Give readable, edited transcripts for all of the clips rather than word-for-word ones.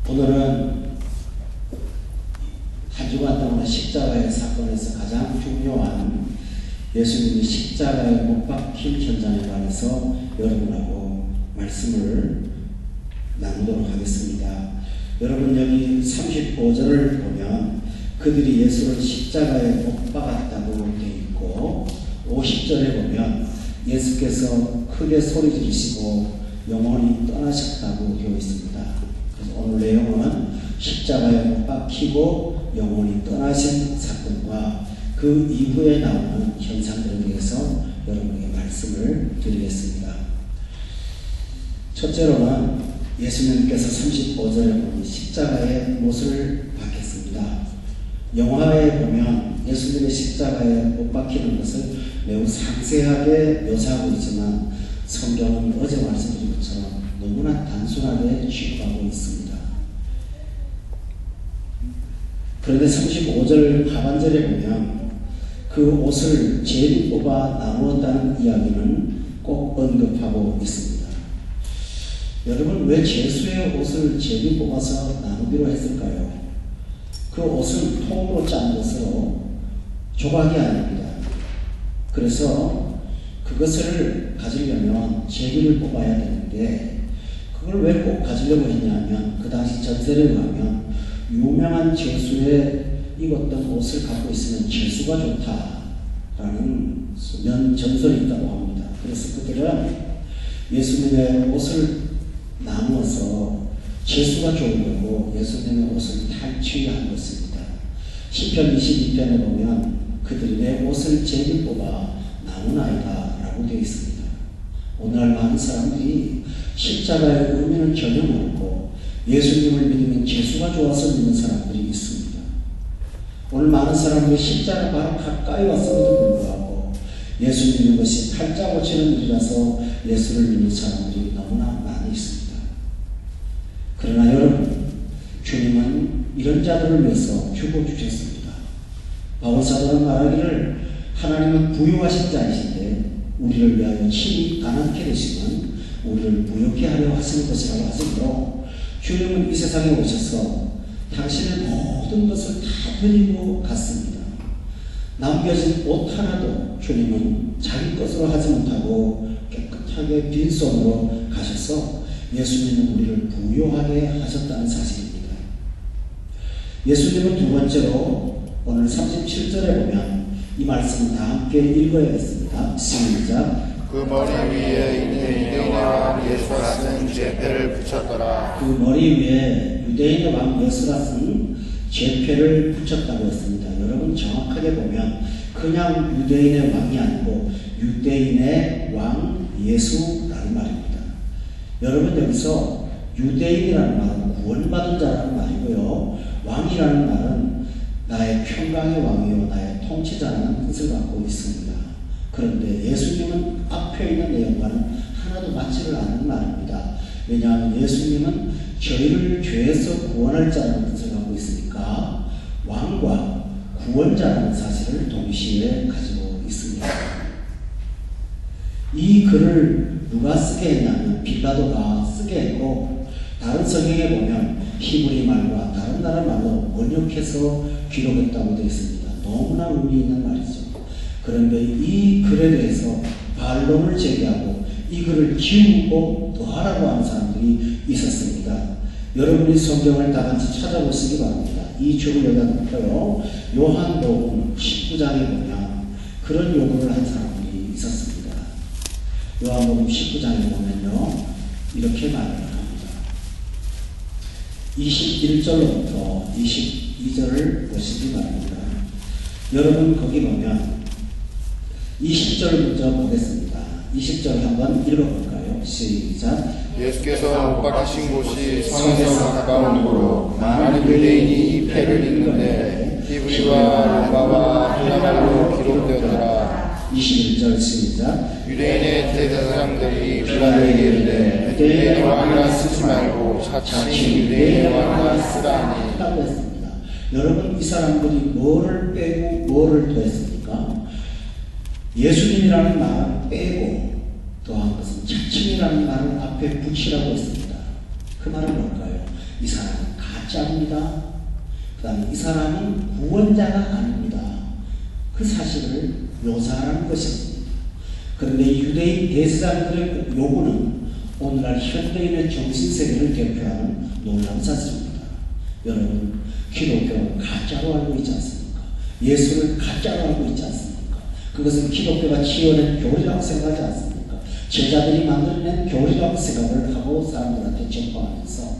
오늘은 한 주간 동안 십자가의 사건에서 가장 중요한 예수님이 십자가에 못 박힌 현장에 관해서 여러분하고 말씀을 나누도록 하겠습니다. 여러분, 여기 35절을 보면 그들이 예수를 십자가에 못 박았다고 되어 있고, 50절에 보면 예수께서 크게 소리 지르시고 영원히 떠나셨다고 되어 있습니다. 그래서 오늘 내용은 십자가에 못 박히고 영원히 떠나신 사건과 그 이후에 나오는 현상들에 대해서 여러분에게 말씀을 드리겠습니다. 첫째로는 예수님께서 35절에 보니 십자가에 못을 박혔습니다. 영화에 보면 예수님의 십자가에 못 박히는 것을 매우 상세하게 묘사하고 있지만 성경은 어제 말씀드린 것처럼 너무나 단순하게 취급하고 있습니다. 그런데 35절 하반절에 보면 그 옷을 제비 뽑아 나누었다는 이야기는 꼭 언급하고 있습니다. 여러분, 왜 제수의 옷을 제비 뽑아서 나누기로 했을까요? 그 옷은 통으로 짠 것으로 조각이 아닙니다. 그래서 그것을 가지려면 제비를 뽑아야 되는데, 그걸 왜 꼭 가지려고 했냐면 그 당시 전세를 가면 유명한 제수에 입었던 옷을 갖고 있으면 제수가 좋다라는 전설이 있다고 합니다. 그래서 그들은 예수님의 옷을 나누어서 제수가 좋으려고 예수님의 옷을 탈취한 것입니다. 시편 22편에 보면 그들이 내 옷을 제비 뽑아 나누나이다 라고 되어 있습니다. 오늘날 많은 사람들이 십자가의 의미는 전혀 모르고 예수님을 믿으면 제수가 좋아서 믿는 사람들이 있습니다. 오늘 많은 사람들이 십자가 바로 가까이 왔음에도 불구하고 예수 믿는 것이 팔자 고치는 일이라서 예수를 믿는 사람들이 너무나 많이 있습니다. 그러나 여러분, 주님은 이런 자들을 위해서 죽어주셨습니다. 바울사도는 말하기를 하나님은 부유하신 자이신데 우리를 위하여 친히 가난케 되시면 우리를 부유케 하려 하시는 것이라고 하시므로 주님은 이 세상에 오셔서 당신의 모든 것을 다 드리고 갔습니다. 남겨진 옷 하나도 주님은 자기 것으로 하지 못하고 깨끗하게 빈손으로 가셔서 예수님은 우리를 부유하게 하셨다는 사실입니다. 예수님은 두 번째로 오늘 37절에 보면 이 말씀을 다 함께 읽어야겠습니다. 시작. 그 머리 위에 유대인의 예수가 쓴 죄패를 붙였더라. 그 머리 위에 유대인의 왕 예수가 쓴 죄패를 붙였다고 했습니다. 여러분, 정확하게 보면 그냥 유대인의 왕이 아니고 유대인의 왕 예수라는 말입니다. 여러분, 여기서 유대인이라는 말은 구원받은 자라는 말이고요, 왕이라는 말은 나의 평강의 왕이요 나의 통치자라는 뜻을 갖고 있습니다. 그런데 예수님은 앞에 있는 내용과는 하나도 맞지를 않는 말입니다. 왜냐하면 예수님은 저희를 죄에서 구원할 자라는 뜻을 갖고 있으니까 왕과 구원자라는 사실을 동시에 가지고 있습니다. 이 글을 누가 쓰게 했냐면 빌라도가 쓰게 했고, 다른 성경에 보면 히브리 말과 다른 나라 말로 번역해서 기록했다고 되어 있습니다. 너무나 의미 있는 말이죠. 그런데 이 글에 대해서 반론을 제기하고 이 글을 지우고 또 하라고 하는 사람들이 있었습니다. 여러분이 성경을 다 같이 찾아보시기 바랍니다. 이 줄을 여기다 놓고요, 요한복음 19장에 보면 그런 요구를 한 사람들이 있었습니다. 요한복음 19장에 보면요, 이렇게 말을 합니다. 21절로부터 22절을 보시기 바랍니다. 여러분, 거기 보면 20절 먼저 보겠습니다. 20절 한번 읽어볼까요? 시작. 예수께서 못 박히신 곳이 성에서 가까운 곳으로 많은 유대인이 이 패를 읽는데 히브리와 로마와 헬라말로 기록되었더라. 21절 시작. 유대인의 대제사장들이 빌라도에게 이르되 유대인의 왕이라 쓰지 말고 차라리 유대인의 왕이라 쓰라니 라고 했습니다. 여러분, 이 사람들이 뭐를 빼고 뭐를 더했습니까? 예수님이라는 말을 빼고 더한 것은 차츰이라는 말을 앞에 붙이라고 했습니다. 그 말은 뭘까요? 이 사람은 가짜입니다. 그 다음에 이 사람은 구원자가 아닙니다. 그 사실을 묘사하는 것입니다. 그런데 유대인 대제사장들의 요구는 오늘날 현대인의 정신세계를 대표하는 놀라운 사실입니다. 여러분, 기독교를 가짜로 알고 있지 않습니까? 예수를 가짜로 알고 있지 않습니까? 그것은 기독교가 지어낸 교리라고 생각하지 않습니까? 제자들이 만들어낸 교리라고 생각을 하고 사람들한테 전파하면서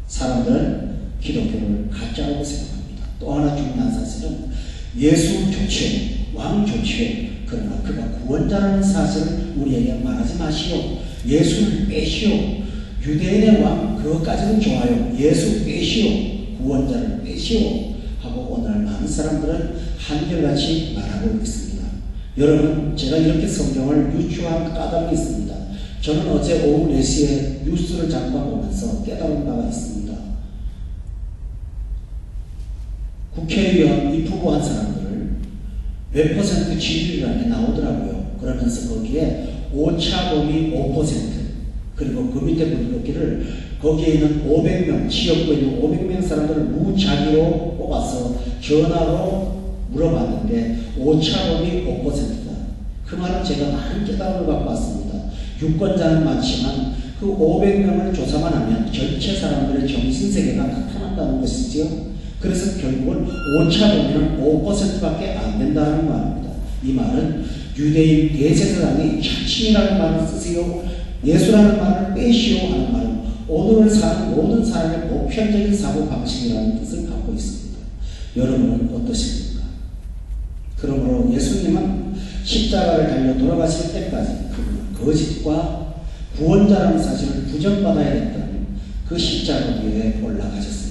사람들은 기독교를 가짜라고 생각합니다. 또 하나 중요한 사실은 예수 좋지요, 왕 좋지요. 그러나 그가 구원자라는 사실을 우리에게 말하지 마시오. 예수를 빼시오. 유대인의 왕 그것까지는 좋아요. 예수 빼시오. 구원자를 빼시오. 하고 오늘 많은 사람들은 한결같이 말하고 있습니다. 여러분, 제가 이렇게 성경을 유추한 까닭이 있습니다. 저는 어제 오후 4시에 뉴스를 잠깐 보면서 깨달은 바가 있습니다. 국회의원 입후보한 사람들을 몇 퍼센트 지지율이라는 게 나오더라고요. 그러면서 거기에 오차범위 5%, 그리고 그 밑에 분들끼를 거기에 있는 500명, 지역구에 있는 500명 사람들을 무작위로 뽑아서 전화로 물어봤는데 오차범위 5%다. 그 말은 제가 많은 깨달음을 갖고 왔습니다. 유권자는 많지만 그 500명을 조사만 하면 전체 사람들의 정신세계가 나타난다는 것이죠. 그래서 결국은 오차범위는 5%밖에 안 된다는 말입니다. 이 말은 유대인 대제사장이 자칭이라는 말을 쓰세요, 예수라는 말을 빼시오 하는 말은 오늘을 사는 모든 사람의 보편적인 사고방식이라는 뜻을 갖고 있습니다. 여러분은 어떠십니까? 그러므로 예수님은 십자가를 달려 돌아가실 때까지 그분은 거짓과 구원자라는 사실을 부정받아야겠다는 그 십자가 위에 올라가셨습니다.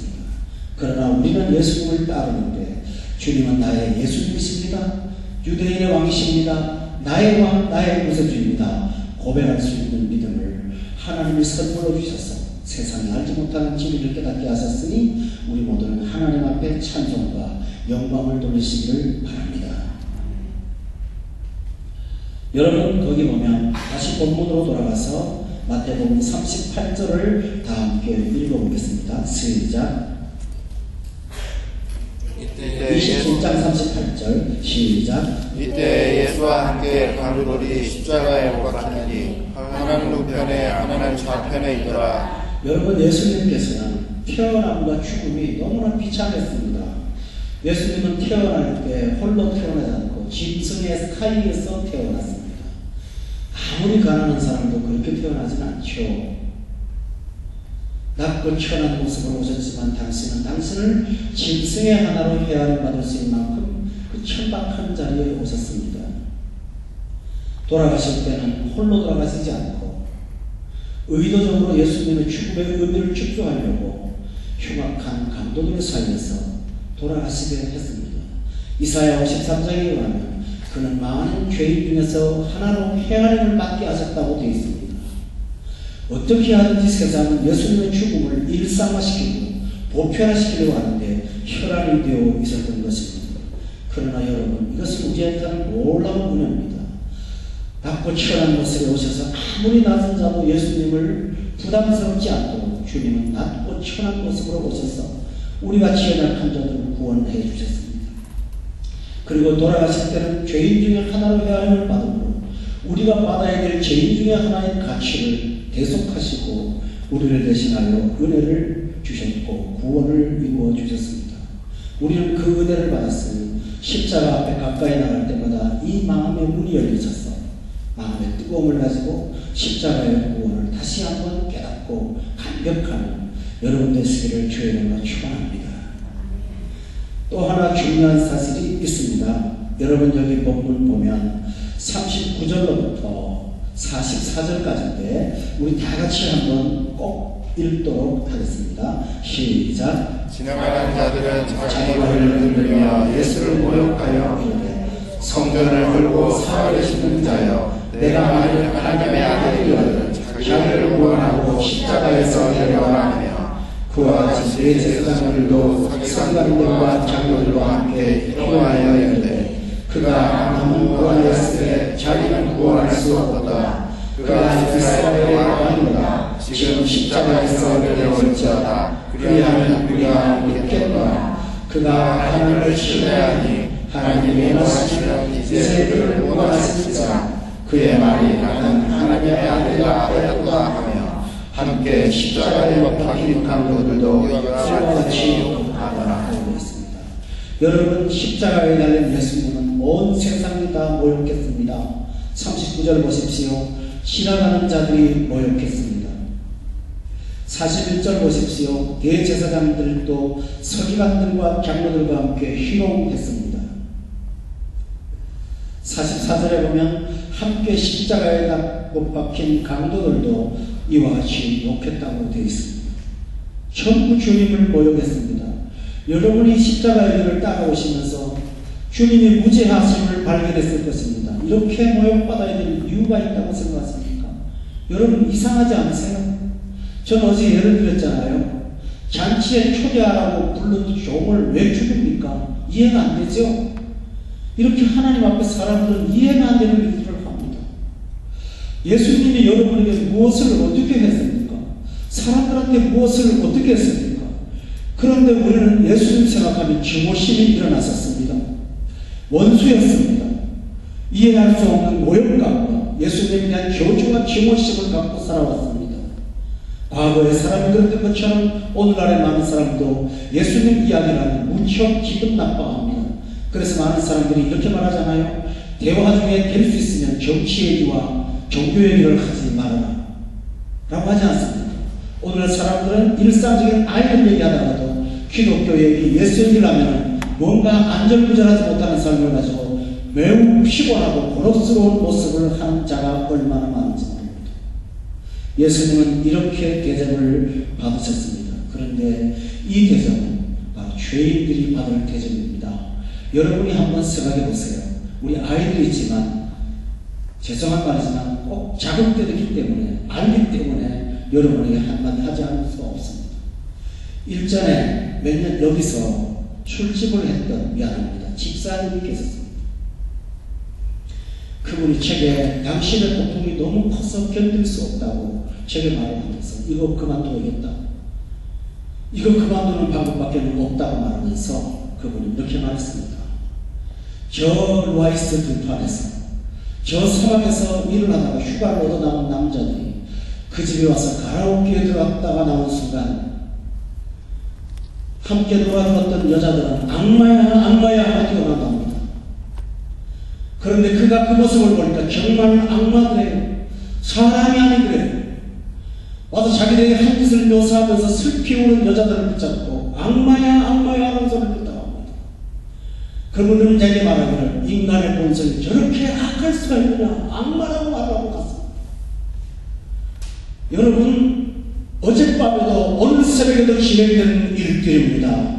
그러나 우리는 예수님을 따르는데 주님은 나의 예수님이십니다. 유대인의 왕이십니다. 나의 왕, 나의 구세주입니다. 고백할 수 있는 믿음을 하나님이 선물로 주셔서 세상이 알지 못하는 진리를 깨닫게 하셨으니 우리 모두는 하나님 앞에 찬송과 영광을 돌리시기를 바랍니다. 여러분, 거기 보면 다시 본문으로 돌아가서 마태복음 38절을 다 함께 읽어보겠습니다. 시작. 27장 38절 시작. 이때 예수와 함께 강도들이 십자가에 못 박히니 하나는 우편에 하나는 좌편에 있더라. 여러분, 예수님께서는 태어남과 죽음이 너무나 비참했습니다. 예수님은 태어날 때 홀로 태어나지 않고 짐승의 사이에서 태어났습니다. 아무리 가난한 사람도 그렇게 태어나지는 않죠. 낮고 천한 모습으로 오셨지만 당신은 당신을 짐승의 하나로 헤아려 받을 수 있는 만큼 그 천박한 자리에 오셨습니다. 돌아가실 때는 홀로 돌아가시지 않고 의도적으로 예수님의 죽음의 의미를 축소하려고 흉악한 강도들 사이에서 돌아가시게 했습니다. 이사야 53장에 의하면 그는 많은 죄인 중에서 하나로 헤아림을 받게 하셨다고 되어 있습니다. 어떻게 하든지 세상은 예수님의 죽음을 일상화시키고 보편화시키려고 하는데 혈안이 되어 있었던 것입니다. 그러나 여러분, 이것은 우리한테는 놀라운 은혜입니다. 낮고 천한 모습에 오셔서 아무리 낮은 자도 예수님을 부담스럽지 않도록 주님은 낮고 천한 모습으로 오셔서 우리같이 연약한 자들을 구원해 주셨습니다. 그리고 돌아가실 때는 죄인 중에 하나로 헤아림을 받으므로 우리가 받아야 될 죄인 중에 하나의 가치를 계속하시고 우리를 대신하여 은혜를 주셨고 구원을 이루어 주셨습니다. 우리는 그 은혜를 받았으니 십자가 앞에 가까이 나갈 때마다 이 마음의 문이 열리셔서 마음의 뜨거움을 가지고 십자가의 구원을 다시 한번 깨닫고 감격하는 여러분 되시기를 주의 이름으로 축원합니다. 또 하나 중요한 사실이 있습니다. 여러분, 여기 본문 보면 39절로부터 44절까지인데 우리 다 같이 한번 꼭 읽도록 하겠습니다. 시작. 지나가는 자들은 자기 머리를 흔들며 예수를 모욕하여 성전을 헐고 살아계시는 자여, 내가 만일 하나님의 아들이거든 자기를 구원하고 십자가에서 내려와 하며 그와 같이 대제사장들도 상관들과 장로들과 함께 희롱하여 이르되 그가 남은 구원하였을 때 자기는 구원할 수 없다. 그가 이스라엘의 왕이다. 지금 십자가에서 내려올지어다. 그리하면 우리가 믿겠노라. 그가 하나님을 신뢰하니 하나님이 원하시면 이제 그를 원하실지라. 그의 말이 나는 하나님의 아들이라 하였다 하며 함께 십자가에 못 박힌 강도들도 이와 같이 욕하더라. 여러분, 십자가에 달린 예수님은 온 세상이 다 모였겠습니다. 39절 보십시오. 지나가는 자들이 모였겠습니다. 41절 보십시오. 대제사장들도 서기관들과 장로들과 함께 희롱했습니다. 44절에 보면 함께 십자가에 못 박힌 강도들도 이와 같이 욕했다고 되어 있습니다. 전부 주님을 모욕했습니다. 여러분이 십자가의 길을 따라오시면서 주님이 무죄하심을 발견했을 것입니다. 이렇게 모욕받아야 될 이유가 있다고 생각하십니까? 여러분, 이상하지 않으세요? 전 어제 예를 들었잖아요. 잔치에 초대하라고 부른 종을 왜 죽입니까? 이해가 안 되죠? 이렇게 하나님 앞에 사람들은 이해가 안 되는 일들을 합니다. 예수님이 여러분에게 무엇을 어떻게 했습니까? 사람들한테 무엇을 어떻게 했습니까? 그런데 우리는 예수님 생각하면 증오심이 일어났었습니다. 원수였습니다. 이해할 수 없는 모욕감과 예수님에 대한 교조와 증오심을 갖고 살아왔습니다. 과거의 사람이 그랬던 것처럼 오늘날의 많은 사람도 예수님 이야기라면 무척 기분 나빠합니다. 그래서 많은 사람들이 이렇게 말하잖아요. 대화 중에 될 수 있으면 정치 얘기와 종교 얘기를 하지 말아라 라고 하지 않습니까? 오늘 사람들은 일상적인 아이들 얘기하다가도 기독교 얘기, 예수 얘기를 하면 뭔가 안절부절하지 못하는 삶을 가지고 매우 피곤하고 곤혹스러운 모습을 하는 자가 얼마나 많은지 모릅니다. 예수님은 이렇게 대접을 받으셨습니다. 그런데 이 대접은 바로 죄인들이 받을 대접입니다. 여러분이 한번 생각해 보세요. 우리 아이들이지만 죄송한 말이지만 꼭 자극되기 때문에 알기 때문에 여러분에게 한마디 하지 않을 수가 없습니다. 일전에 몇 년 여기서 출집을 했던 미안합니다. 집사님이 계셨습니다. 그분이 책에 당신의 고통이 너무 커서 견딜 수 없다고 책에 말을 하면서 이거 그만둬야겠다. 이거 그만두는 방법밖에 없다고 말하면서 그분이 이렇게 말했습니다. 저 루아이스 들판에서 저 사막에서 일을 하다가 휴가를 얻어 나온 남자들이 그 집에 와서 가라오케에 들어갔다가 나온 순간 함께 놀아주었던 여자들은 악마야 악마야 하고 뛰어나갑니다. 그런데 그가 그 모습을 보니까 정말 악마들이에요. 사람이 아니더래요. 와서 자기들의 한 짓을 묘사하면서 슬피 우는 여자들을 붙잡고 악마야 악마야 하는 소리를 듣다가 합니다. 그분들은 제게 말하기를 인간의 본성이 저렇게 악할 수가 있느냐 악마라고 말하고 갔습니다. 여러분, 어젯밤에도 오늘 새벽에도 진행되는 일들입니다.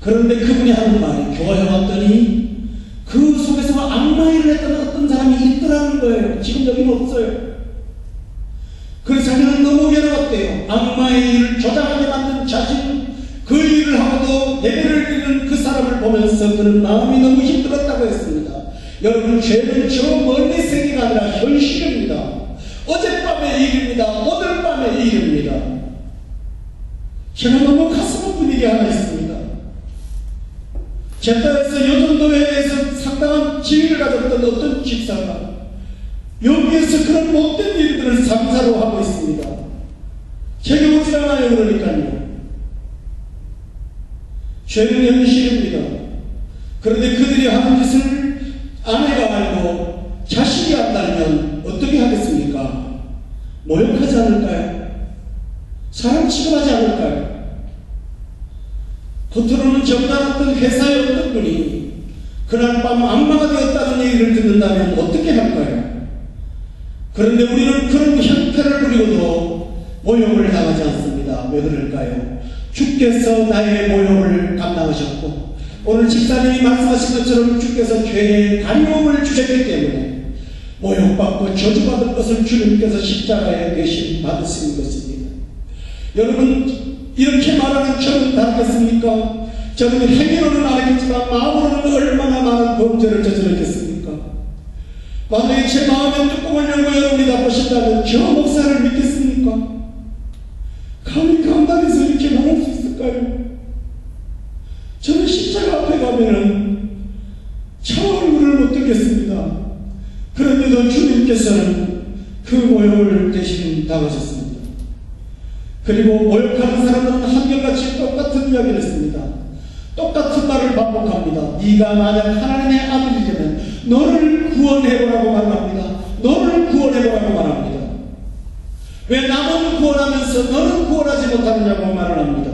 그런데 그분이 하는 말이 교회 왔더니 그 속에서 악마 일을 했던 어떤 사람이 있더라는 거예요. 지금 여기는 없어요. 그래서 자기는 너무 괴로웠대요. 악마의 일을 조장하게 만든 자신, 그 일을 하고도 예배를 드리는 그 사람을 보면서 그는 마음이 너무 힘들었다고 했습니다. 여러분, 죄는 저 멀리 세계가 아니라 현실입니다. 어젯밤의 일입니다. 오늘 밤의 일입니다. 제가 너무 가슴 아픈 일이 하나 있습니다. 제따에서 여전도회에서 상당한 지위를 가졌던 어떤 집사가 여기에서 그런 못된 일들을 상사로 하고 있습니다. 제게 오지 않아요. 그러니까요. 죄는 현실입니다. 그런데 그들이 하는 짓을 아내가 알고 자식이 안다면 어떻게 하겠습니까? 모욕하지 않을까요? 사람 취급하지 않을까요? 겉으로는 정당했던 회사의 어떤 분이 그날 밤 악마가 되었다는 얘기를 듣는다면 어떻게 할까요? 그런데 우리는 그런 형태를 부리고도 모욕을 당하지 않습니다. 왜 그럴까요? 주께서 나의 모욕을 감당하셨고 오늘 집사님이 말씀하신 것처럼 주께서 죄의 다리움을 주셨기 때문에 모욕받고 저주받을 것을 주님께서 십자가에 대신 받으시는 것입니다. 여러분, 이렇게 말하는 저는 다르겠습니까? 저는 행위로는 알겠지만 마음으로는 얼마나 많은 범죄를 저질렀겠습니까? 만약에 제 마음에 뚜껑을 열고 여러분이 다 보신다면 저 목사를 믿겠습니까? 있습니까? 감히 감당해서 이렇게 말할 수 있을까요? 저는 십자가 앞에 가면은 참 얼굴을 못 듣겠습니다. 그런데도 주님께서는 그 모욕을 대신 당하셨습니다. 그리고 모욕하는 사람들은 한결같이 똑같은 이야기를 했습니다. 똑같은 말을 반복합니다. 네가 만약 하나님의 아들이라면 너를 구원해보라고 말합니다. 너를 구원해보라고 말합니다. 왜 남은 구원하면서 너는 구원하지 못하느냐고 말을 합니다.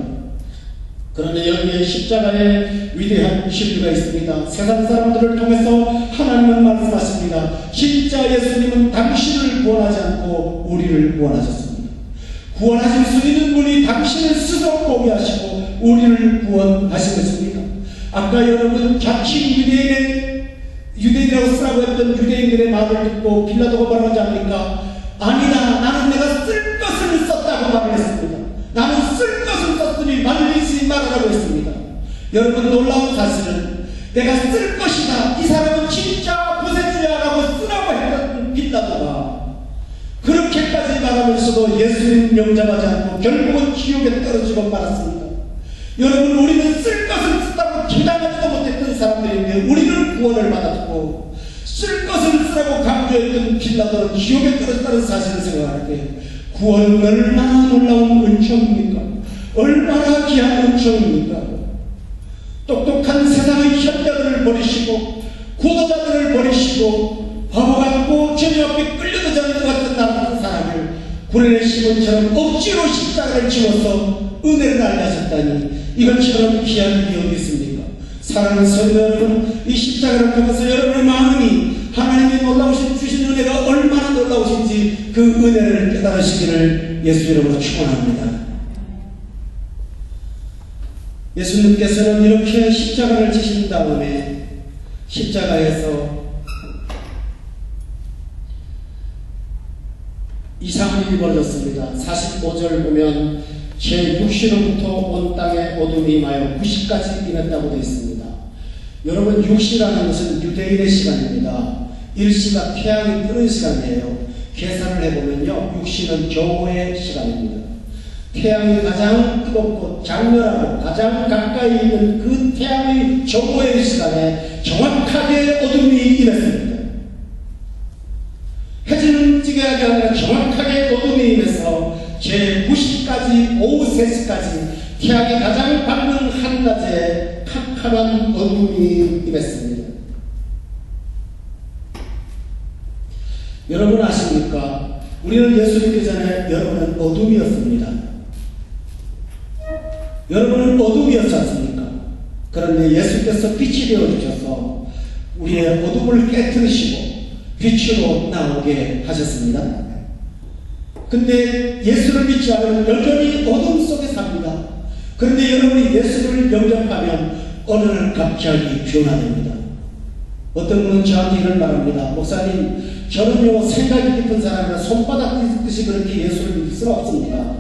그런데 여기에 십자가의 위대한 진리가 있습니다. 세상 사람들을 통해서 하나님은 말씀하십니다. 진짜 예수님은 당신을 구원하지 않고 우리를 구원하셨습니다. 구원하실 수 있는 분이 당신을 스스로 포기하시고 우리를 구원하신 것입니다. 아까 여러분 자칭 유대인이라고 쓰라고 했던 유대인들의 말을 듣고 빌라도가 뭐라고 하지 않습니까? 아니다, 나는 내가 쓸 것을 썼다고 말을 했습니다. 나는 쓸 것을 썼으니 말리지 말으라고 했습니다. 여러분, 놀라운 사실은 내가 쓸 것이다, 이 사람은 진짜 구세주야라고 쓰라고 했던 빌라도가 그렇게까지 말하면서도 예수님 영접하지 않고 결국은 지옥에 떨어지고 말았습니다. 여러분, 우리는 쓸 것을 쓰다고 기당하지도 못했던 사람들인데 우리는 구원을 받았고, 쓸 것을 쓰라고 강조했던 빌라도는 지옥에 떨어졌다는 사실을 생각할 때 구원은 얼마나 놀라운 은총입니까? 얼마나 귀한 은총입니까? 똑똑한 세상의 현자들을 버리시고 구도자들을 버리시고 바보 같고 주님 앞에 끌려들지 않는 것 같은 나쁜 사람을 구레네 시몬처럼 억지로 십자가를 지워서 은혜를 알려하셨다니 이것처럼 귀한 일이 어디 있습니까? 사랑하는 성도 여러분, 이 십자가를 통해서 여러분의 마음이 하나님의 놀라우신 주신 은혜가 얼마나 놀라우신지 그 은혜를 깨달으시기를 예수 이름으로 축원합니다. 예수님께서는 이렇게 십자가를 지신 다음에 십자가에서 이상한 일이 벌어졌습니다. 45절 보면 제 6시로부터 온 땅에 어둠이 임하여 9시까지 임했다고 되어 있습니다. 여러분, 6시라는 것은 유대인의 시간입니다. 1시가 태양이 뜨는 시간이에요. 계산을 해보면요, 6시는 겨우의 시간입니다. 태양이 가장 뜨겁고 장렬하고 가장 가까이 있는 그 태양의 겨우의 시간에 정확하게 어둠이 임했습니다. 해지는 찌개하게 아니라 정확하게 어둠이 임해서 제 9시까지 오후 3시까지 태양이 가장 밝은 한낮에 캄캄한 어둠이 임했습니다. 여러분 아십니까? 우리는 예수 믿기 전에 여러분은 어둠이었습니다. 여러분은 어둠이었지 않습니까? 그런데 예수께서 빛이 되어주셔서 우리의 어둠을 깨뜨리시고 빛으로 나오게 하셨습니다. 근데 예수를 믿지 않으면 여전히 어둠 속에 삽니다. 그런데 여러분이 예수를 영접하면 어느 날 갑자기 변화됩니다. 어떤 분은 저한테 이런 말합니다. 목사님, 저는요 생각이 깊은 사람이라 손바닥 뒤집듯이 그렇게 예수를 믿을 수는 없습니다.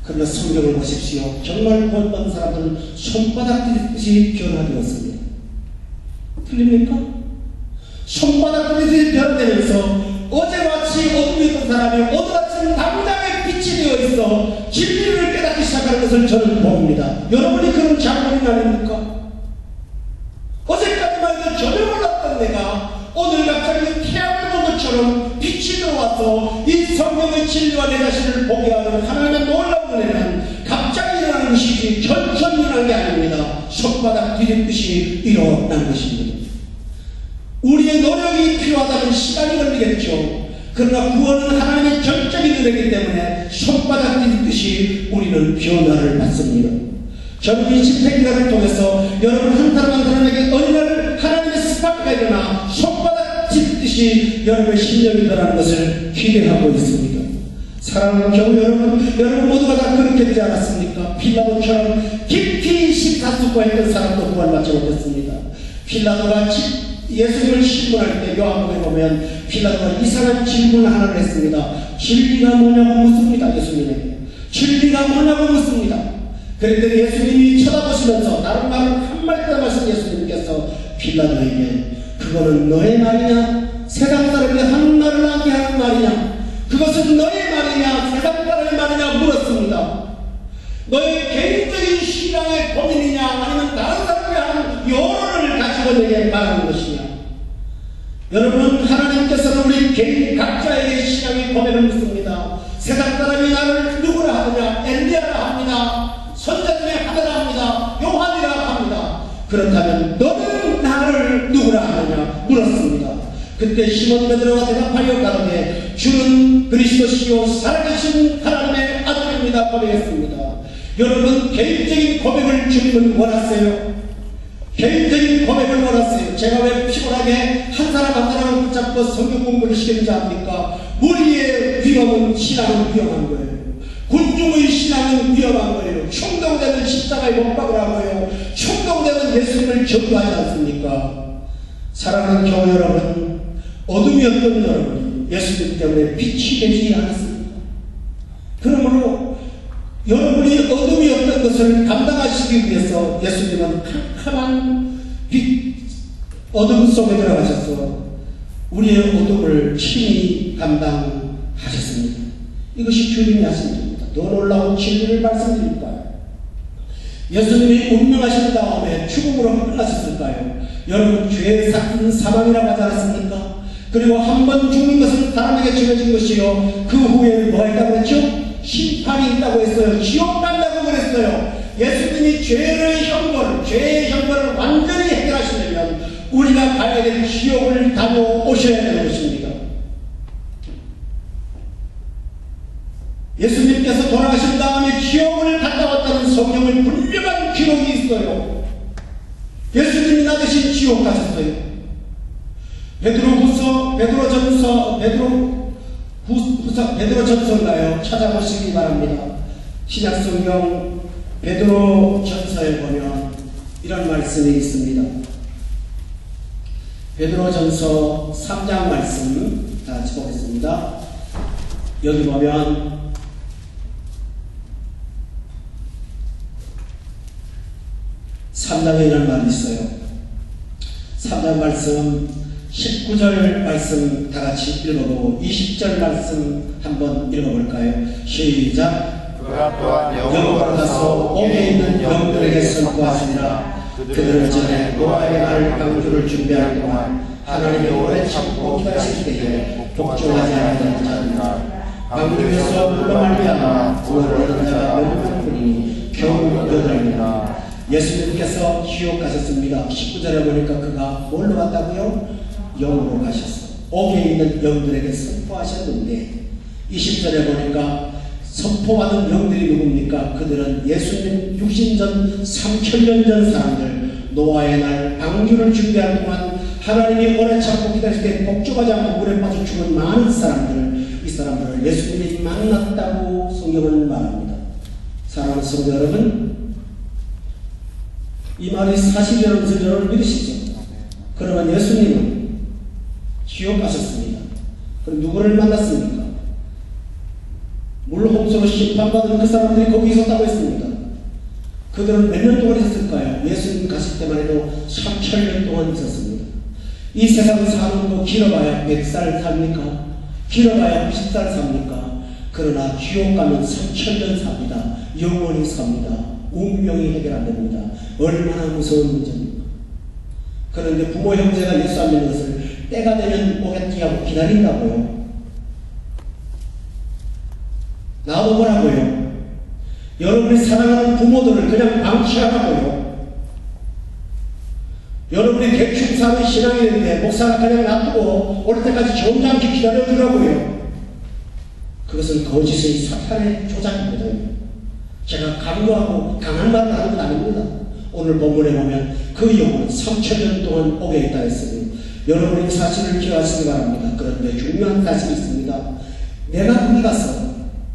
그러나 성경을 보십시오. 정말 구원받은 사람들은 손바닥 뒤집듯이 변화되었습니다. 틀립니까? 손바닥 뒤집듯이 변화되면서 어제같이 어둠이었던 사람이 오늘 아침 당장에 빛이 되어 있어 진리를 깨닫기 시작하는 것을 저는 봅니다. 여러분이 그런 장본인 아닙니까? 어제까지만 해도 전혀 몰랐던 내가 오늘 갑자기 태양을 본 것처럼 빛이 들어와서 이 성경의 진리와 내 자신을 보게 하는 하나님의 놀라운 은혜는 갑자기 일어나는 것이지 천천히 일어나는 게 아닙니다. 손바닥 뒤집듯이 일어난 것입니다. 우리의 노력이 필요하다면 시간이 걸리겠죠. 그러나 구원은 하나님의 전적인 은혜이기 때문에 손바닥 뒤집듯이 우리는 변화를 받습니다. 저는 이 집회 기간을 통해서 여러분 한 사람 한 사람에게 어느 날 하나님의 스파크가 일어나 손바닥 뒤집듯이 여러분의 심령이 변하는 것을 기대하고 있습니다. 사랑하는 교우 여러분 모두가 다 그렇게 되지 않았습니까? 빌라도처럼 깊이 심사숙고했던 사람도 구원받지 못했습니다. 빌라도가 예수님을 신문할 때 요한복음에 보면 빌라도가 이상한 질문을 하나를 했습니다. 진리가 뭐냐고 묻습니다. 예수님에게 진리가 뭐냐고 묻습니다. 그랬더니 예수님이 쳐다보시면서 다른 말을 한마디도 하신 예수님께서 빌라도에게 그거는 너의 말이냐 세상 사람이 한 말을 하게 하는 말이냐 그것은 너의 말이냐 세상 물었습니다. 너의 개인적인 신앙의 고민이냐 아니면 다른 사람이 하는 여론을 가지고 내게 말하는 것이냐. 여러분, 하나님께서는 우리 개인 각자에게 신앙의 고백을 묻습니다. 세상 사람이 나를 누구라 하느냐, 엘리야라 합니다. 선자 중에 하나라 합니다. 요한이라 합니다. 그렇다면 너는 나를 누구라 하느냐 물었습니다. 그때 시몬 베드로가 대답하여 가로되 주는 그리스도시요 살아계신 하나님의 아들입니다 고백했습니다. 여러분, 개인적인 고백을 주님은 원하세요. 개인적인 고백을 원하세요. 제가 왜 피곤하게 한 사람 한 사람을 붙잡고 성경 공부를 시키는지 압니까? 무리의 위험은 신앙은 위험한 거예요. 군중의 신앙은 위험한 거예요. 충동되는 십자가에 못 박으라고요. 충동되는 예수님을 전도하지 않습니까? 사랑하는 교회 여러분, 어둠이었던 여러분이 예수님 때문에 빛이 되지 않았습니다. 그러므로 여러분이 어둠이었던 것을 감당하시기 위해서 예수님은 캄캄한 빛, 어둠 속에 들어가셔서 우리의 어둠을 친히 감당하셨습니다. 이것이 주님이 하신 일입니다. 더 놀라운 진리를 말씀드릴까요? 예수님이 운명하신 다음에 죽음으로 끝나셨을까요? 여러분, 죄의 삭은 사망이라고 하지 않았습니까? 그리고 한 번 죽는 것은 사람에게 주어진 것이요, 그 후에 뭐가 있다고 그랬죠? 심판이 있다고 했어요. 지옥 간다고 그랬어요. 예수님이 죄의 형벌을 완전히 해결하시려면 우리가 가야 될 지옥을 다녀오셔야 되는 것입니다. 예수님께서 돌아가신 다음에 지옥을 갔다 왔다는 성경을 분명한 기록이 있어요. 예수님이 나 대신 지옥 가셨어요. 베드로전서인가요? 찾아보시기 바랍니다. 신약성경 베드로전서에 보면 이런 말씀이 있습니다. 베드로전서 3장 말씀 다 같이 보겠습니다. 여기 보면 3장에 이런 말이 있어요. 3장 말씀 19절 말씀 다 같이 읽어보고 20절 말씀 한번 읽어볼까요? 시작. 그가 또한 영으로 가서 옥에 있는 영들에게 선포하시니라. 그들은 전에 노아의 날 방주를 준비할 동안 하나님이 오래 참고 기다리실 때에 복종하지 않았던 자들이라. 방주에서 물로 말미암아 구원을 얻은 자가 몇 분이니 겨우 8명이라. 예수님께서 지옥 가셨습니다. 19절에 보니까 그가 뭘로 갔다고요? 영으로 가셨어. 옥에 있는 영들에게 선포하셨는데 20절에 보니까 선포받은 영들이 누굽니까? 그들은 예수님 육신전 3000년 전 사람들, 노아의 날 방주를 준비할 동안 하나님이 오래 참고 기다릴 때 복종하지 않고 물에 빠져 죽은 많은 사람들, 이 사람들을 예수님이 만났다고 성경은 말합니다. 사랑하는 성도 여러분, 이 말이 사실이라는 저를 믿으시죠? 그러면 예수님은 지옥 가셨습니다. 그럼 누구를 만났습니까? 물홍수로 심판받은 그 사람들이 거기 있었다고 했습니다. 그들은 몇 년 동안 있었을까요? 예수님 가실 때만 해도 3000년 동안 있었습니다. 이 세상 사는 거 길어봐야 100살 삽니까? 길어봐야 90살 삽니까? 그러나 지옥 가면 3000년 삽니다. 영원히 삽니다. 운명이 해결 안 됩니다. 얼마나 무서운 문제입니까? 그런데 부모 형제가 예수 안 믿는 것을 때가 되면 오겠지 하고 기다린다고요. 나도 뭐라고요? 여러분이 사랑하는 부모들을 그냥 방치하라고요. 여러분이 대충 사는 신앙인데 목사가 그냥 놔두고 올 때까지 점잖게 기다려주라고요. 그것은 거짓의 사탄의 조작입니다. 제가 강요하고 강한 말을 하는 건 아닙니다. 오늘 본문에 보면 그 영혼은 3000년 동안 옥에 있다 했으니 여러분이 사실을 기억하시기 바랍니다. 그런데 중요한 사실이 있습니다. 내가 거기 가서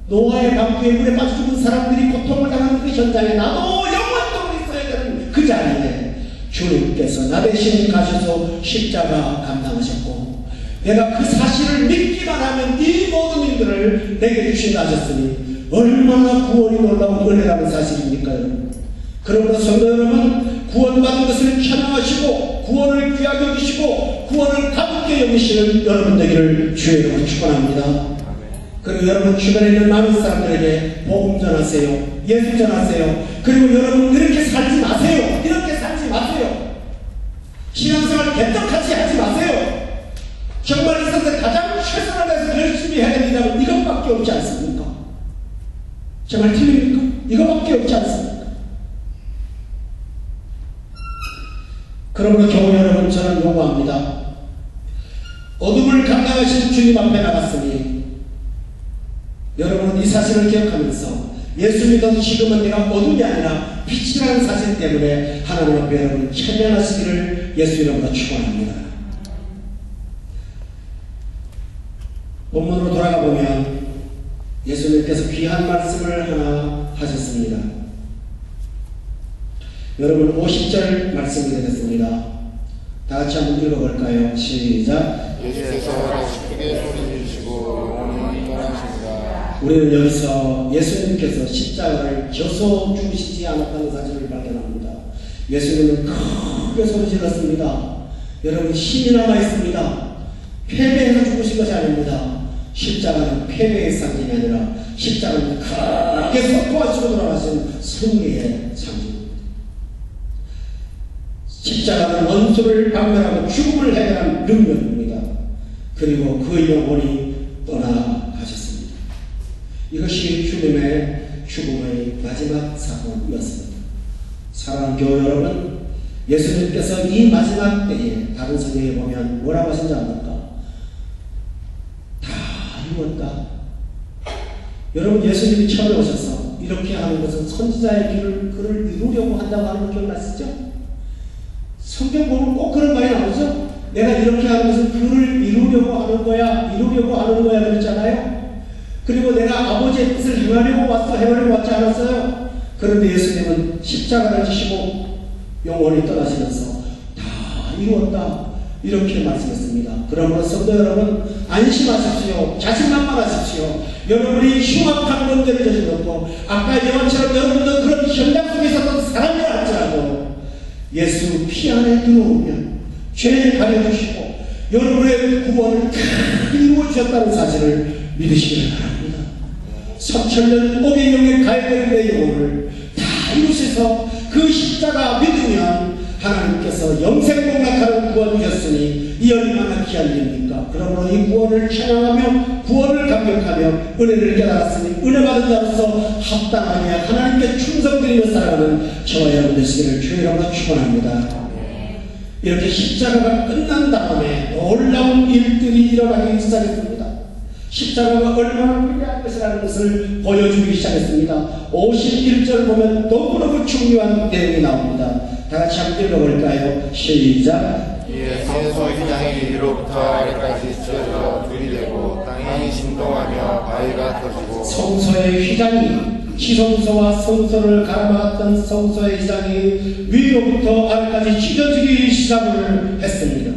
노아의 방주에 물에 빠져 죽은 사람들이 고통을 당하는 그 현장에 나도 영원토록 있어야 되는 그 자리에 주님께서 나 대신 가셔서 십자가 감당하셨고 내가 그 사실을 믿기만 하면 이 모든 일들을 내게 주신다 하셨으니 얼마나 구원이 놀라운 은혜라는 사실입니까? 그러므로 성도 여러분, 구원받은 것을 찬양하시고 구원을 귀하게 여기시고 구원을 가볍게 여기시는 여러분 되기를 주의 이름으로 축원합니다. 그리고 여러분 주변에 있는 많은 사람들에게 복음 전하세요. 예수 전하세요. 그리고 여러분 이렇게 살지 마세요. 이렇게 살지 마세요. 신앙생활 개떡같이 하지 마세요. 정말 이 세상에 가장 최선을 다해서 열심히 해야 됩니다. 이것밖에 없지 않습니까? 정말 틀립니까? 이것밖에 없지 않습니까? 그러므로 교우 여러분, 저는 요구합니다. 어둠을 감당하신 주님 앞에 나갔으니 여러분은 이 사실을 기억하면서 예수 믿어서 지금은 내가 어둠이 아니라 빛이라는 사실 때문에 하나님 앞에 여러분 찬양하시기를 예수 이름으로 축원합니다. 본문으로 돌아가 보면 예수님께서 귀한 말씀을 하나 하셨습니다. 여러분 50절 말씀이 되겠습니다. 다 같이 한번 읽어볼까요? 시작. 예수께서 크게 소리 지르시고 영혼이 떠나십니다. 우리는 여기서 예수님께서 십자가를 져서 죽으시지 않았다는 사실을 발견합니다. 예수님은 크게 소리 질렀습니다. 여러분 힘이 남아 있습니다. 패배해서 죽으신 것이 아닙니다. 십자가는 패배의 상징이 아니라 십자가는 크게 선포하시고 돌아가신 승리의 상징입니다. 십자가는 원수를 박멸하고 죽음을 해결한 능력입니다. 그리고 그 영혼이 떠나가셨습니다. 이것이 주님의 죽음의 마지막 사건이었습니다. 사랑하는 교우 여러분, 예수님께서 이 마지막 때에 다른 성경에 보면 뭐라고 하신지 압니까? 다 이루었다. 여러분 예수님이 처음에 오셔서 이렇게 하는 것은 선지자의 글을 이루려고 한다고 하는 거 기억나시죠? 성경 보면 꼭 그런 말이 나오죠? 내가 이렇게 하는 것은 그를 이루려고 하는 거야, 그랬잖아요? 그리고 내가 아버지의 뜻을 행하려고 왔지 않았어요? 그런데 예수님은 십자가를 지시고 영원히 떠나시면서 다 이루었다. 이렇게 말씀했습니다. 그러므로 성도 여러분, 안심하십시오. 자신만만하십시오. 여러분이 흉악한 범죄를 저질렀고, 아까 영화처럼 여러분도 그런 현장 속에 있었던 사람이 할지라도 예수 피 안에 들어오면 죄를 가려주시고 여러분의 구원을 다 이루어주셨다는 사실을 믿으시기를 바랍니다. 3000년 500명의 가해되는 영혼을 다 이루셔서 그 십자가 믿으면 하나님께서 영생복락하는 구원 주셨으니 이 얼마나 귀한 일입니까? 그러므로 이 구원을 찬양하며 구원을 감격하며 은혜를 깨달았으니 은혜 받은 자로서 합당하게 하나님께 충성드리며 살아가는 저와 여러분 되시기를 주의 이름으로 축원합니다. 이렇게 십자가가 끝난 다음에 놀라운 일들이 일어나기 시작했습니다. 십자가가 얼마나 위대한 것이라는 것을 보여주기 시작했습니다. 51절 보면 너무너무 중요한 내용이 나옵니다. 다 같이 함께 읽어볼까요? 시작. 이에 성소의 휘장이 위로부터 아래까지 찢어져 둘이 되고 땅이 진동하며 바위가 터지고 성소의 휘장이 지성소와 성소를 가로막았던 성소의 휘장이 위로부터 아래까지 찢어지기 시작을 했습니다.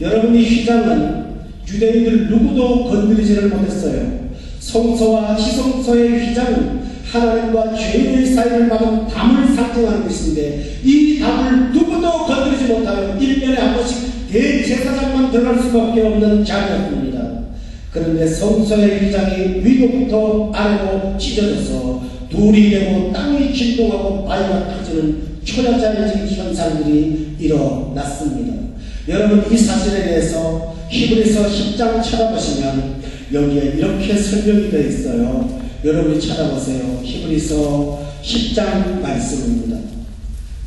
여러분, 이 휘장은 유대인들 누구도 건드리지를 못했어요. 성소와 지성소의 휘장은 하나님과 죄인의 사이를 막은 담을 상징하는 것인데 이 담을 누구도 건드리지 못하여 1년에 한 번씩 대제사장만 들어갈 수밖에 없는 자리였습니다. 그런데 성소의 휘장이 위로부터 아래로 찢어져서 둘이 되고 땅이 진동하고 바위가 터지는 초자연적인 현상들이 일어났습니다. 여러분, 이 사실에 대해서 히브리서 10장 찾아보시면 여기에 이렇게 설명이 되어 있어요. 여러분이 찾아보세요. 히브리서 10장 말씀입니다.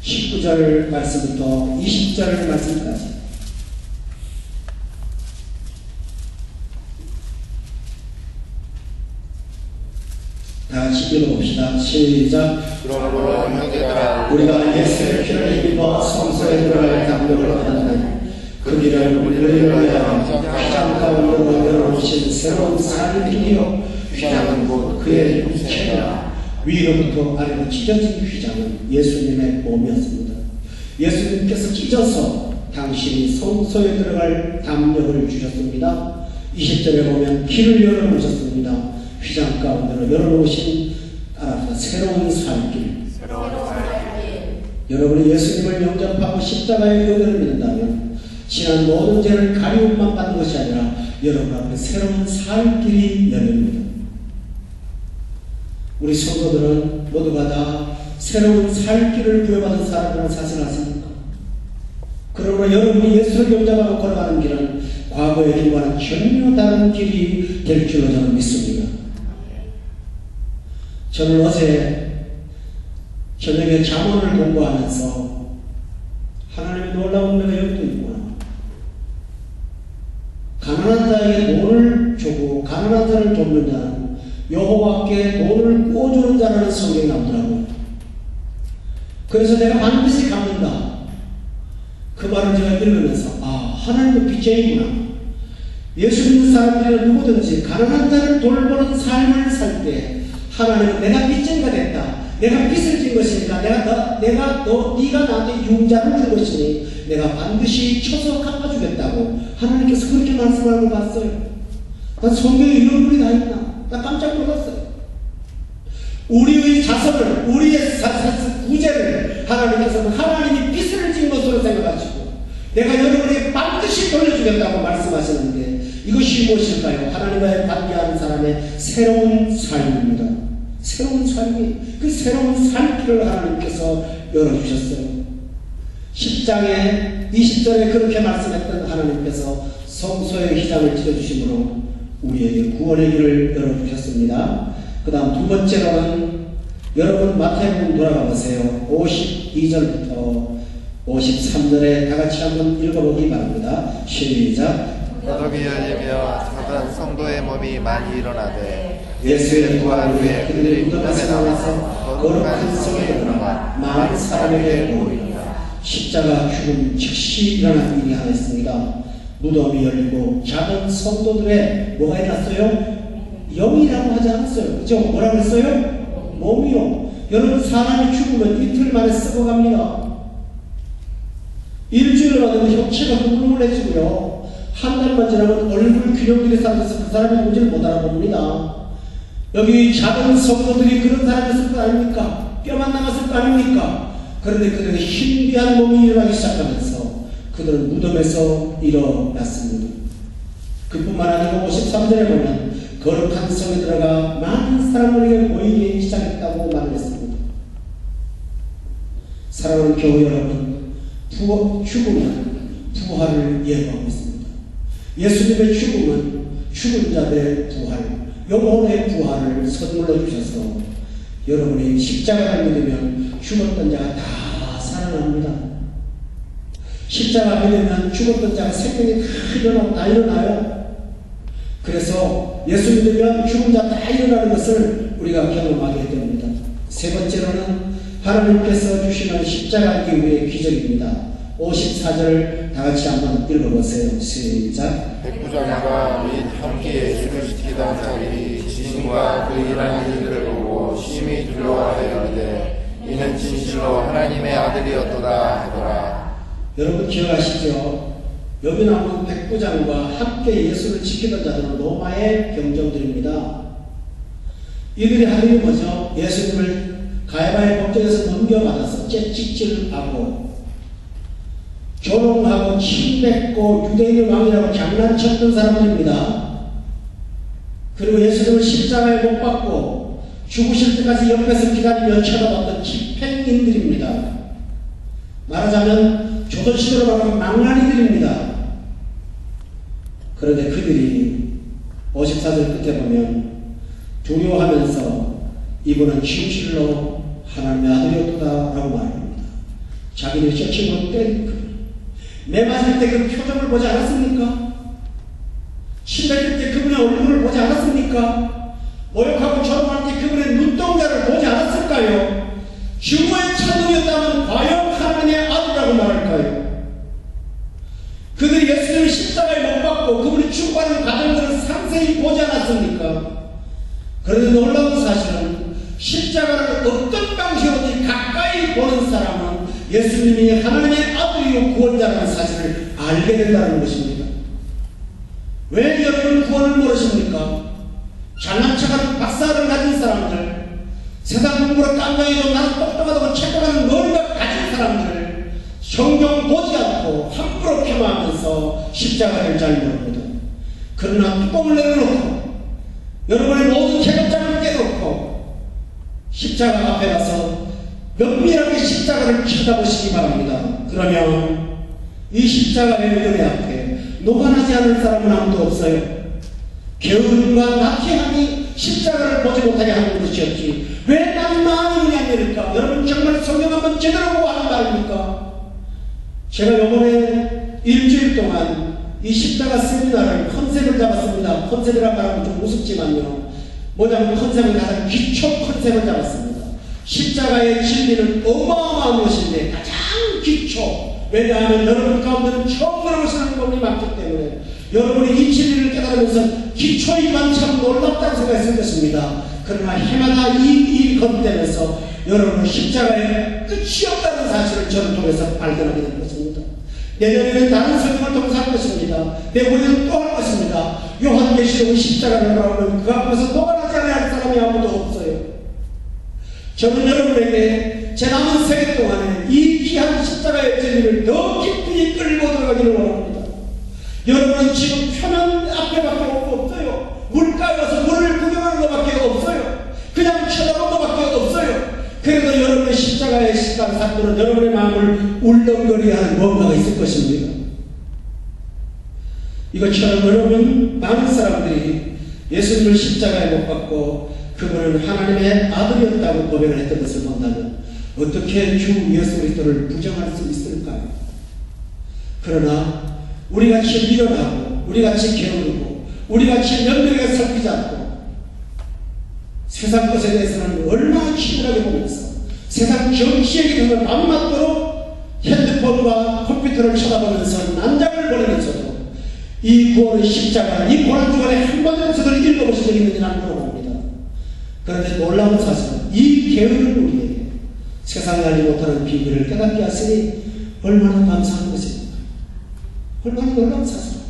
19절 말씀부터 20절 말씀까지. 다 같이 읽어봅시다. 시작. 그러므로 형제들아 우리가 예수의 피를 입어 성소에 들어갈 담력을 얻었나니 그 길을 우리를 위하여 휘장 가운데로 열어놓으신 새로운 살길이요 휘장은 곧 그의 육체라. 위로부터 아래로 찢어진 휘장은 예수님의 몸이었습니다. 예수님께서 찢어서 당신이 성소에 들어갈 담력을 주셨습니다. 20절에 보면 길을 열어놓으셨습니다. 휘장 가운데로 열어놓으신 새로운 살길. 여러분이 예수님을 영접하고 십자가의 은혜를 믿는다면 지난 모든 죄를 가리움만 받는 것이 아니라 여러분 앞에 새로운 살 길이 열립니다. 우리 성도들은 모두가 다 새로운 살 길을 부여받은 사람들은 사실 아십니까? 그러나 여러분이 예수를 영접하고 걸어가는 길은 과거의 길과는 전혀 다른 길이 될 줄로 저는 믿습니다. 저는 어제 저녁에 잠언을 공부하면서 하나님의 놀라운 은혜가 여기도 있구나. 가난한 자에게 돈을 주고 가난한 자를 돕는 자는 여호와께 돈을 꾸어주는 자라는 성경이 나오더라고요. 그래서 내가 반드시 갚는다. 그 말을 제가 읽으면서 하나님의 빚쟁이구나. 예수 믿는 사람들은 누구든지 가난한 자를 돌보는 삶을 살 때 하나님은 내가 빚쟁이가 됐다. 내가 빚을 진 것이니까 네가 나한테 융자를 준 것이니 내가 반드시 쳐서 갚아주겠다고 하나님께서 그렇게 말씀하는 걸 봤어요. 난 성경에 이런 글이 다 있나? 나 깜짝 놀랐어요. 우리의 자선을, 우리의 구제를 하나님께서는 하나님이 빚을 진 것으로 생각하시고 내가 여러분에게 반드시 돌려주겠다고 말씀하시는데 이것이 무엇일까요? 하나님과의 관계하는 사람의 새로운 삶입니다. 새로운 삶이, 그 새로운 삶길을 하나님께서 열어주셨어요. 10장에 20절에 그렇게 말씀했던 하나님께서 성소의 휘장을 찢어주심으로 우리에게 구원의 길을 열어주셨습니다. 그 다음 두 번째로는 여러분 마태복음 돌아가 보세요. 52절부터 53절에 다같이 한번 읽어보기 바랍니다. 시작. 거듭이 열리며 작은 성도의 몸이 많이 일어나되 예수의 부활 후에 그들이 무덤에서 나와서 거룩한 성에 들어가 많은 사람에게 보이니라. 십자가 죽음 즉시 일어난 일이 하였습니다. 무덤이 열리고 작은 성도들의 뭐가 일어났어요? 영이라고 하지 않았어요. 그죠? 뭐라고 했어요? 몸이요. 여러분 사람이 죽으면 이틀 만에 썩어갑니다. 일주일을 받으면 혁체가 흐물흐물해지고요. 한 달만 지나면 얼굴 균형들이 사라져서 그 사람의 문제를 못 알아봅니다. 여기 작은 성도들이 그런 사람이었을 거 아닙니까? 뼈만 남았을 거 아닙니까? 그런데 그들의 신비한 몸이 일어나기 시작하면서 그들은 무덤에서 일어났습니다. 그뿐만 아니고 53절에 보면 거룩한 성에 들어가 많은 사람들에게 보이기 시작했다고 말을 했습니다. 사랑하는 교회 여러분, 죽음은 부활을 예고하고 있습니다. 예수님의 죽음은 죽은 자들의 부활, 영혼의 부활을 선물로 주셔서 여러분이 십자가를 믿으면 죽었던 자가 다 살아납니다. 십자가 믿으면 죽었던 자가 생명이 다 일어나요. 그래서 예수 믿으면 죽은 자 다 일어나는 것을 우리가 경험하게 됩니다. 세 번째로는 하나님께서 주시는 십자가 이후의 기적입니다. 54절 다같이 한번 읽어보세요. 시작. 백부장과 및 함께 예수를 지키던 자들이 지신과 그 일하는 일들을 보고 심히 두려워하였는데 이는 진실로 하나님의 아들이었도다 하더라. 여러분 기억하시죠? 여기 나오는 백부장과 함께 예수를 지키던 자들은 로마의 경정들입니다. 이들이 한 일이 뭐죠? 예수님을 가야바의 법정에서 넘겨받아서 채찍질하고 조롱하고 침뱉고 유대인의 왕이라고 장난쳤던 사람들입니다. 그리고 예수님을 십자가에 못 박고 죽으실 때까지 옆에서 기다리며 쳐다봤던 집행인들입니다. 말하자면 조선시대로 말하면 망나니들입니다. 그런데 그들이 54절 끝에 보면 두려워하면서 이분은 진실로 하나님의 아들이었다라고 말합니다. 자기를 셔츠로 때리고 매 맞을 때 그 표정을 보지 않았습니까? 침뱉을 때 그분의 얼굴을 보지 않았습니까? 모욕하고 조롱할 때 그분의 눈동자를 보지 않았을까요? 주의 천국이었다면 과연 하나님의 아들이라고 말할까요? 그들이 예수님을 십자가에 못 박고 그분이 죽어가는 과정들을 상세히 보지 않았습니까? 그런데 놀라운 사실은 십자가를 어떤 방식으로든 가까이 보는 사람은 예수님이 하나님의 아들이요 구원자라는 사실을 알게 된다는 것입니다. 왜 여러분 구원을 모르십니까? 잘난 척하는 박사를 가진 사람들, 세상 공부로 깜냥이고 나는 똑똑하다고 착각하는 머리가 가진 사람들을 성경 보지 않고 함부로 폄하하면서 십자가를 잘 모릅니다. 그러나 뚜껑을 내려놓고 여러분의 모든 계급장을 떼놓고 십자가 앞에 가서 면밀하게 십자가를 쳐다보시기 바랍니다. 그러면 이 십자가의 은혜 앞에 녹아나지 않은 사람은 아무도 없어요. 게으름과 나태함이 십자가를 보지 못하게 하는 것이었지 왜 나는 마음이 안 열릴까? 여러분 정말 성경 한번 제대로 보고 하는 말입니까? 제가 이번에 일주일 동안 이 십자가 세미나를 컨셉을 잡았습니다. 컨셉이라 말하면 좀 우습지만요. 뭐냐면 컨셉은 가장 기초 컨셉을 잡았습니다. 십자가의 진리는 어마어마한 것인데 가장 기초. 왜냐하면 여러분 가운데는 처음 들어보시는 법이 많기 때문에 여러분이 이 진리를 깨달으면서 기초이만 참 놀랍다고 생각했을 것입니다. 그러나 해마다 이 건대면서 여러분은 십자가에 끝이 없다는 사실을 저를 통해서 발견하게 된 것입니다. 내년에는 다른 성경을 통해서 할 것입니다. 내후에는 또 할 것입니다. 요한계시록의 십자가를 말하면 그 앞에서 녹아나지 않을 사람이 아무도 없어요. 저는 여러분에게 제 남은 세계 동안에 이 귀한 십자가의 진리를 더 깊이 끌고 들어가기를 원합니다. 여러분은 지금 표면 앞에밖에 없어요. 물가에 가서 물을 구경하는 것밖에 없어요. 그냥 쳐다보는 것밖에 없어요. 그래도 여러분의 십자가의 사건은 여러분의 마음을 울렁거리게 하는 뭔가가 있을 것입니다. 이것처럼 여러분 많은 사람들이 예수님을 십자가에 못 박고 그분은 하나님의 아들이었다고 고백을 했던 것을 본다면 어떻게 주 예수 그리스도를 부정할 수 있을까요? 그러나 우리같이 미련하고 우리같이 게으르고 우리같이 면밀하게 살피지 않고 세상 것에 대해서는 얼마나 치밀하게 보면서 세상 정치에 대해서는 밤맞도록 핸드폰과 컴퓨터를 쳐다보면서 난장을 보내면서도 이 구원의 십자가, 이 고난주간에 한 번이라도 읽어보신 적이 있는지 나는 물어봅니다. 그런데 놀라운 사실은 이 게으른 우리에게 세상이 알지 못하는 비밀을 깨닫게 하시니 얼마나 감사한 것입니까? 얼마나 놀라운 사실입니다.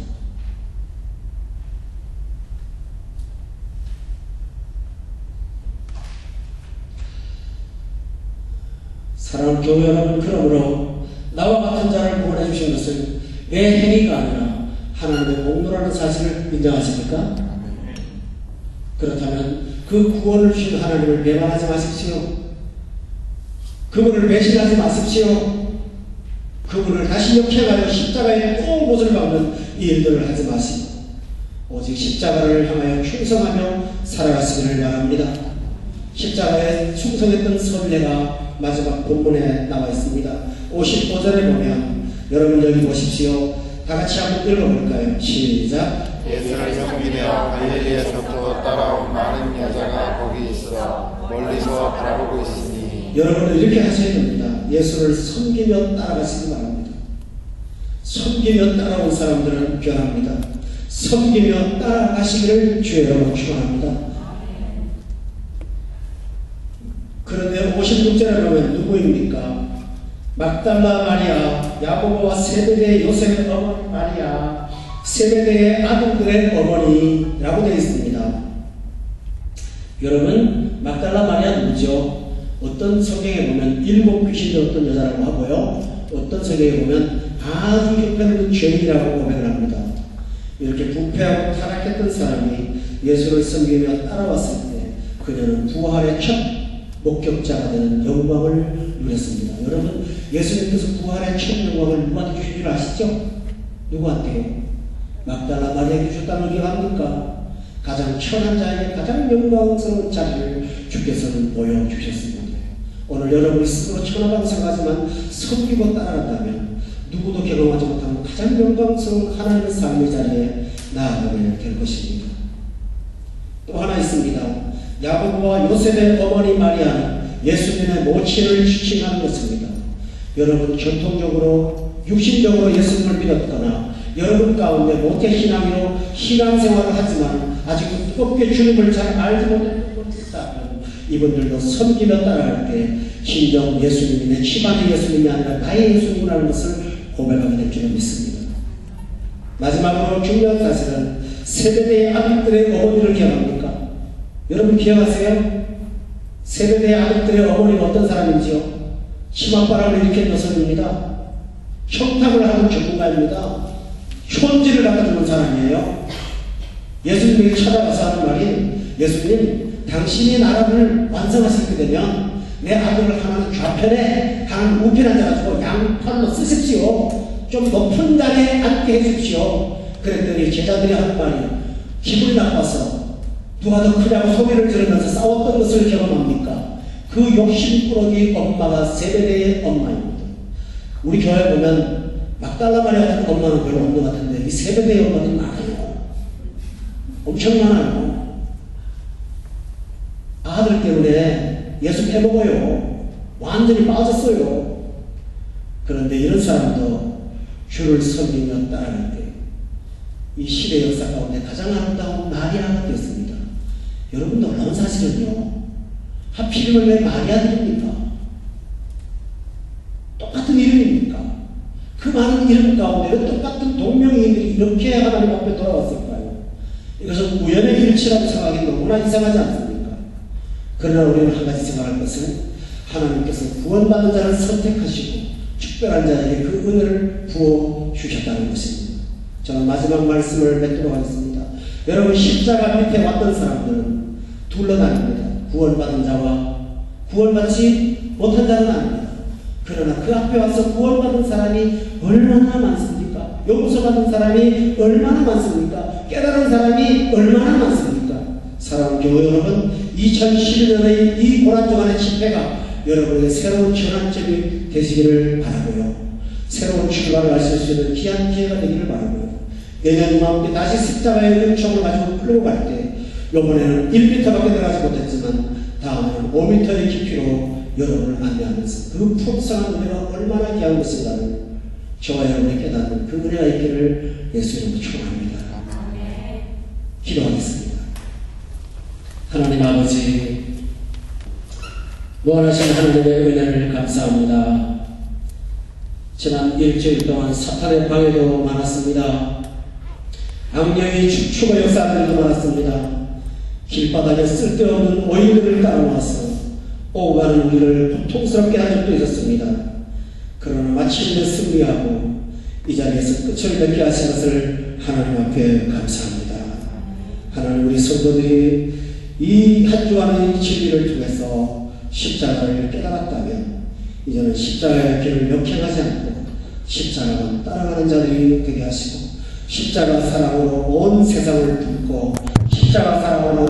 사랑하는 교회 여러분, 그러므로 나와 같은 자를 구원해 주신 것은 내 행위가 아니라 하나님의 공로라는 사실을 인정하십니까? 그렇다면 그 구원을 주신 하나님을 배반하지 마십시오. 그분을 배신하지 마십시오. 그분을 다시 역행하여 십자가에 또 못을 박는 이 일들을 하지 마시고 오직 십자가를 향하여 충성하며 살아가시기를 바랍니다. 십자가에 충성했던 선례가 마지막 본문에 나와 있습니다. 55절에 보면 여러분 여기 보십시오. 다같이 한번 읽어볼까요? 시작. 예수를 섬기며 갈릴리에서부터 따라온 많은 여자가 거기 있어 멀리서 바라보고 있으니 여러분은 이렇게 하셔야 됩니다. 예수를 섬기며 따라가시기 바랍니다. 섬기며 따라온 사람들은 변합니다. 섬기며 따라가시기를 주여 축원합니다. 그런데 56절에 보면 누구입니까? 막달라 마리아, 야고보와 세베대의 요셉의 어머니 마리아, 세베대의 아들들의 어머니라고 되어 있습니다. 여러분, 막달라 마리아 누구죠? 어떤 성경에 보면 7 귀신이 어떤 여자라고 하고요. 어떤 성경에 보면 아주 형편없는 죄인이라고 고백을 합니다. 이렇게 부패하고 타락했던 사람이 예수를 섬기며 따라왔을 때 그녀는 부활의 첫 목격자가 되는 영광을 누렸습니다. 여러분, 예수님께서 부활의 첫 영광을 누구한테 주신 줄 아시죠? 누구한테요? 막달라 마리아에게 주셨다는 걸 기억합니까? 가장 천한 자에게 가장 영광스러운 자리를 주께서는 보여주셨습니다. 오늘 여러분이 스스로 천하다고 생각하지만 섬기고 따라간다면 누구도 경험하지 못하는 가장 영광스러운 하나님의 삶의 자리에 나아가게 될 것입니다. 또 하나 있습니다. 야고보와 요셉의 어머니 마리아는 예수님의 모친을 지칭하는 것입니다. 여러분, 전통적으로 육신적으로 예수님을 믿었거나 여러분 가운데 모태신앙으로 신앙생활을 하지만 아직 뜨겁게 주님을 잘 알지 못했다면 이분들도 섬기며 따라갈 때 진정 예수님이 내 집안의 예수님이 아니라 나의 예수님이라는 것을 고백하게 될 줄을 믿습니다. 마지막으로 중요한 사실은 세베대의 아들들의 어머니를 기억합니까? 여러분 기억하세요? 세베대의 아들들의 어머니는 어떤 사람인지요? 치맛바람을 일으킨 여성입니다. 청탁을 하는 전문가입니다. 촌지를 갖다 주는 사람이에요. 예수님이 찾아가서 하는 말이, 예수님, 당신이 나라를 완성하시게 되면 내 아들을 하나는 좌편에 하나는 우편에 앉아가지고 양팔로 쓰십시오. 좀 높은 자리에 앉게 해주십시오. 그랬더니 제자들이 하는 말이, 기분이 나빠서 누가 더 크냐고 소리를 지르면서 싸웠던 것을 경험합니까? 그 욕심꾸러기 엄마가 세베대의 엄마입니다. 우리 교회 보면 막달라 마리아 같은 엄마는 별로 없는 것 같은데 이 세베대의 엄마들이 많아요. 엄청 많아요. 아들 때문에 예수 빼먹어요. 완전히 빠졌어요. 그런데 이런 사람도 주를 섬기며 따라갈 때 이 시대 역사 가운데 가장 아름다운 마리아가 되었습니다. 여러분 놀라운 사실은요, 하필이면 왜 마리아들입니까? 똑같은 이름입니까? 그 많은 이름 가운데 왜 똑같은 동명이인들이 이렇게 하나님 앞에 돌아왔을까요? 이것은 우연의 일치라고 생각하기 너무나 이상하지 않습니까? 그러나 우리는 한 가지 생각할 것은, 하나님께서 구원받은 자를 선택하시고 특별한 자에게 그 은혜를 부어주셨다는 것입니다. 저는 마지막 말씀을 맺도록 하겠습니다. 여러분, 십자가 밑에 왔던 사람들은 둘러다닙니다. 구원받은 자와 구원받지 못한 자는 아닙니다. 그러나 그 앞에 와서 구원받은 사람이 얼마나 많습니까? 용서 받은 사람이 얼마나 많습니까? 깨달은 사람이 얼마나 많습니까? 사랑하는 교회 여러분, 2012년의 이 고난주간의 집회가 여러분의 새로운 전환점이 되시기를 바라고요. 새로운 출발을 하실 수 있는 귀한 기회가 되기를 바라고요. 내년 이맘때 다시 십자가의 은총을 가지고 끌고 갈 때, 이번에는 1m밖에 들어가지 못했지만 다음에는 5m의 깊이로 여러분을 안내하면서 그 풍성한 은혜가 얼마나 귀한 것인가를 저와 여러분이 깨닫는 그 은혜가 있기를 예수 이름으로 축원합니다. 기도하겠습니다. 하나님 아버지, 무한하신 하나님의 은혜를 감사합니다. 지난 일주일 동안 사탄의 방해도 많았습니다. 악령의 축축의 역사들도 많았습니다. 길바닥에 쓸데없는 오인들을 따라와서 오고 가는 우리를 고통스럽게 한 적도 있었습니다. 그러나 마침내 승리하고 이 자리에서 끝을 맺게 하신 것을 하나님 앞에 감사합니다. 하나님, 우리 성도들이 이 한 주간의 진리를 통해서 십자가를 깨달았다면 이제는 십자가의 길을 역행하지 않고 십자가만 따라가는 자들이 되게 하시고, 십자가 사랑으로 온 세상을 품고 십자가 사랑으로